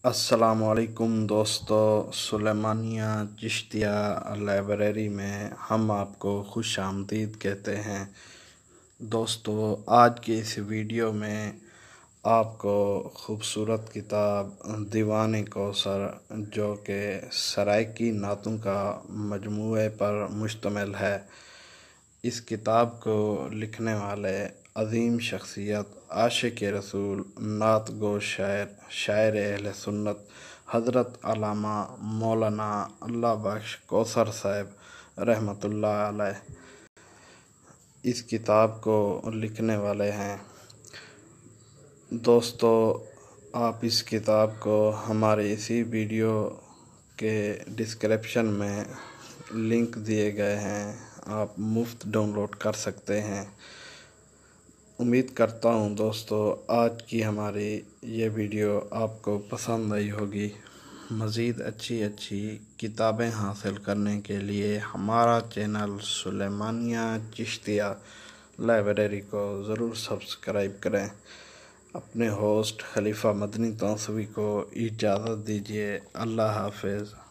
السلام علیکم دوستو، سلیمانیہ چشتیہ لائبریری میں ہم آپ کو خوش آمدید کہتے ہیں۔ دوستو، آج کی اس ویڈیو میں آپ کو خوبصورت کتاب دیوان کوثر جو کہ سرائیکی نعتوں کا مجموعے پر مشتمل ہے، اس کتاب کو لکھنے والے عظیم شخصیت عاشق رسول نعت گو شاعر شاعر اہل سنت حضرت علامہ مولانا اللہ بخش کوسر صاحب رحمتہ علیہ اس کتاب کو لکھنے والے ہیں۔ دوستو، آپ اس کتاب کو ہمارے اسی ویڈیو کے ڈسکرپشن میں لنک دیے گئے ہیں، آپ مفت ڈاؤن لوڈ کر سکتے ہیں۔ امید کرتا ہوں دوستو آج کی ہماری یہ ویڈیو آپ کو پسند آئی ہوگی۔ مزید اچھی کتابیں حاصل کرنے کے لیے ہمارا چینل سلیمانیہ چشتیہ لائبریری کو ضرور سبسکرائب کریں۔ اپنے ہوسٹ خلیفہ مدنی توسوی کو اجازت دیجیے۔ اللہ حافظ۔